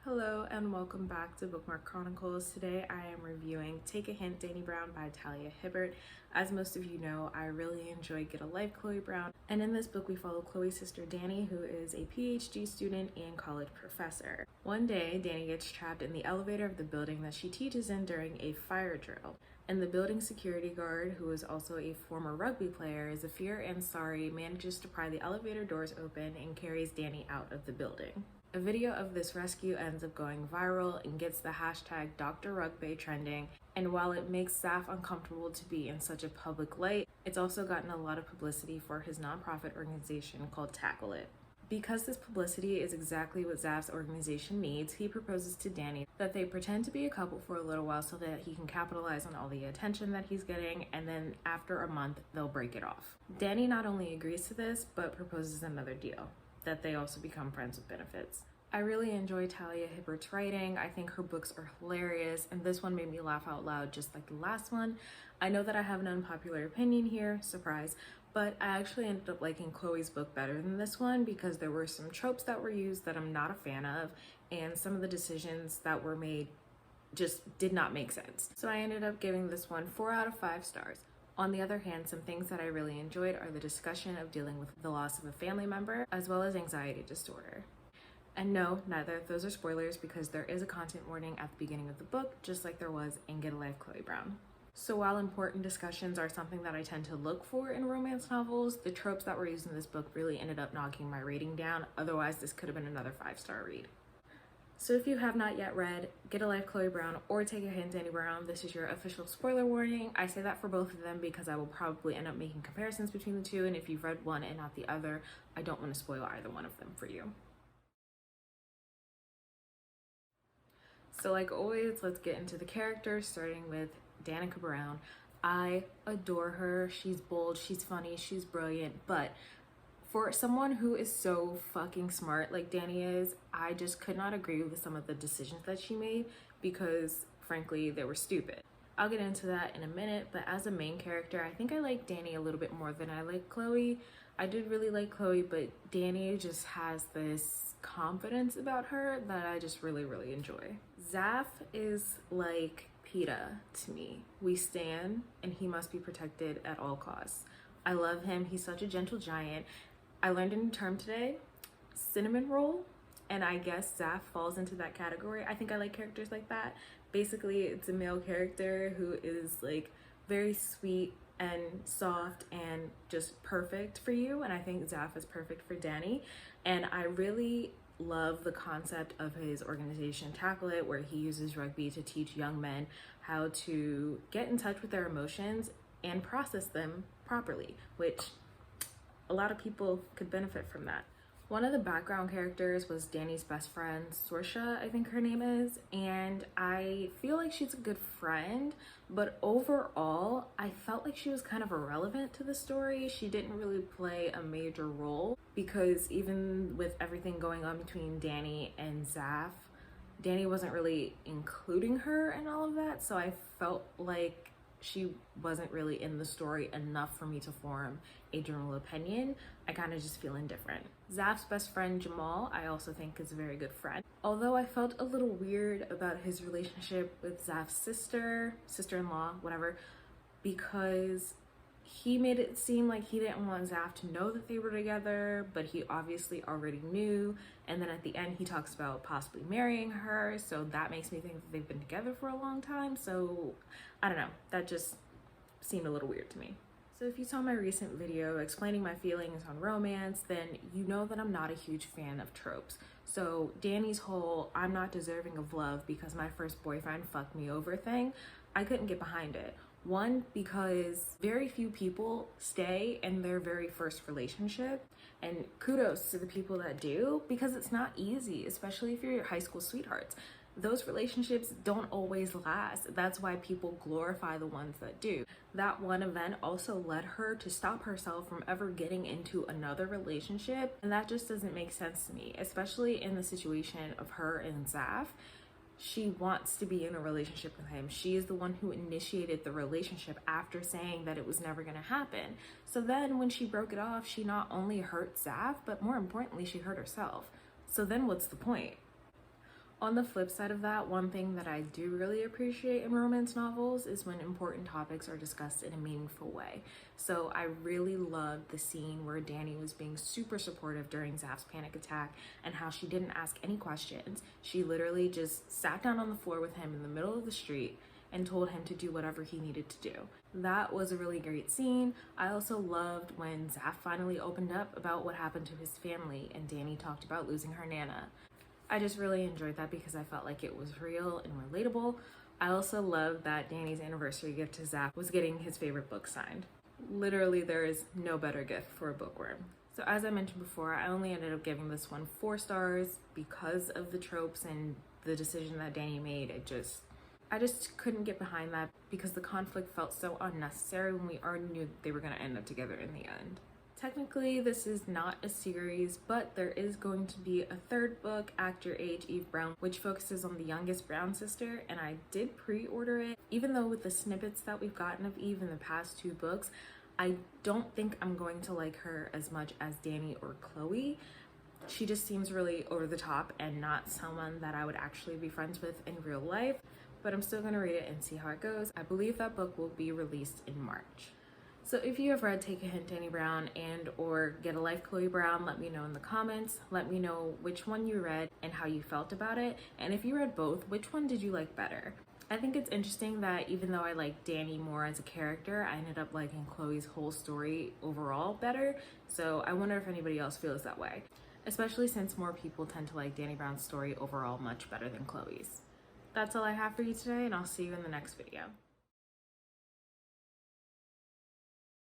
Hello and welcome back to Bookmark Chronicles. Today I am reviewing Take a Hint, Dani Brown by Talia Hibbert. As most of you know, I really enjoy Get a Life, Chloe Brown. And in this book we follow Chloe's sister Dani, who is a PhD student and college professor. One day, Dani gets trapped in the elevator of the building that she teaches in during a fire drill. And the building security guard, who is also a former rugby player, Zafir Ansari, manages to pry the elevator doors open and carries Dani out of the building. A video of this rescue ends up going viral and gets the hashtag Dr. Rugby trending, and while it makes Zaf uncomfortable to be in such a public light, it's also gotten a lot of publicity for his nonprofit organization called Tackle It. Because this publicity is exactly what Zaf's organization needs, he proposes to Dani that they pretend to be a couple for a little while so that he can capitalize on all the attention that he's getting, and then after a month, they'll break it off. Dani not only agrees to this, but proposes another deal, that they also become friends with benefits. I really enjoy Talia Hibbert's writing. I think her books are hilarious, and this one made me laugh out loud just like the last one. I know that I have an unpopular opinion here, surprise, but I actually ended up liking Chloe's book better than this one because there were some tropes that were used that I'm not a fan of, and some of the decisions that were made just did not make sense. So I ended up giving this one 4 out of 5 stars. On the other hand, some things that I really enjoyed are the discussion of dealing with the loss of a family member, as well as anxiety disorder. And no, neither of those are spoilers because there is a content warning at the beginning of the book, just like there was in Get a Life, Chloe Brown. So while important discussions are something that I tend to look for in romance novels, the tropes that were used in this book really ended up knocking my rating down. Otherwise, this could have been another 5-star read. So if you have not yet read Get a Life, Chloe Brown or Take a Hint, Dani Brown, this is your official spoiler warning. I say that for both of them because I will probably end up making comparisons between the two, and if you've read one and not the other, I don't want to spoil either one of them for you. So like always, let's get into the characters, starting with Danica Brown. I adore her. She's bold, she's funny, she's brilliant, but for someone who is so fucking smart like Dani is, I just could not agree with some of the decisions that she made because frankly, they were stupid. I'll get into that in a minute, but as a main character, I think I like Dani a little bit more than I like Chloe. I did really like Chloe, but Dani just has this confidence about her that I just really enjoy. Zaf is like PETA to me. We stan, and he must be protected at all costs. I love him. He's such a gentle giant. I learned a new term today, cinnamon roll, and I guess Zaf falls into that category. I think I like characters like that. Basically, it's a male character who is like very sweet and soft and just perfect for you, and I think Zaf is perfect for Dani. And I really love the concept of his organization Tackle It, where he uses rugby to teach young men how to get in touch with their emotions and process them properly, which a lot of people could benefit from that. One of the background characters was Dani's best friend, Sorsha, I think her name is, and I feel like she's a good friend, but overall, I felt like she was kind of irrelevant to the story. She didn't really play a major role because even with everything going on between Dani and Zaf, Dani wasn't really including her in all of that, so I felt like she wasn't really in the story enough for me to form a general opinion. I kind of just feel indifferent. Zaf's best friend Jamal, I also think is a very good friend. Although I felt a little weird about his relationship with Zaf's sister-in-law, whatever, because he made it seem like he didn't want Zaf to know that they were together, but he obviously already knew. And then at the end, he talks about possibly marrying her. So that makes me think that they've been together for a long time. So I don't know, that just seemed a little weird to me. So if you saw my recent video explaining my feelings on romance, then you know that I'm not a huge fan of tropes. So Dani's whole "I'm not deserving of love because my first boyfriend fucked me over" thing, I couldn't get behind it. One, because very few people stay in their very first relationship, and kudos to the people that do, because it's not easy, especially if you're your high school sweethearts. Those relationships don't always last. That's why people glorify the ones that do. That one event also led her to stop herself from ever getting into another relationship, and that just doesn't make sense to me, especially in the situation of her and Zaf. She wants to be in a relationship with him. She is the one who initiated the relationship after saying that it was never going to happen. So then when she broke it off, she not only hurt Zaf, but more importantly, she hurt herself. So then what's the point? On the flip side of that, one thing that I do really appreciate in romance novels is when important topics are discussed in a meaningful way. So I really loved the scene where Dani was being super supportive during Zaf's panic attack and how she didn't ask any questions. She literally just sat down on the floor with him in the middle of the street and told him to do whatever he needed to do. That was a really great scene. I also loved when Zaf finally opened up about what happened to his family and Dani talked about losing her Nana. I just really enjoyed that because I felt like it was real and relatable. I also love that Dani's anniversary gift to Zaf was getting his favorite book signed. Literally, there is no better gift for a bookworm. So as I mentioned before, I only ended up giving this one 4 stars because of the tropes and the decision that Dani made. I just couldn't get behind that because the conflict felt so unnecessary when we already knew they were going to end up together in the end. Technically, this is not a series, but there is going to be a 3rd book, Act Your Age, Eve Brown, which focuses on the youngest Brown sister, and I did pre-order it. Even though with the snippets that we've gotten of Eve in the past 2 books, I don't think I'm going to like her as much as Dani or Chloe. She just seems really over the top and not someone that I would actually be friends with in real life, but I'm still gonna read it and see how it goes. I believe that book will be released in March. So if you have read Take a Hint Dani Brown and or Get a Life Chloe Brown, let me know in the comments. Let me know which one you read and how you felt about it. And if you read both, which one did you like better? I think it's interesting that even though I like Dani more as a character, I ended up liking Chloe's whole story overall better. So I wonder if anybody else feels that way, especially since more people tend to like Dani Brown's story overall much better than Chloe's. That's all I have for you today, and I'll see you in the next video.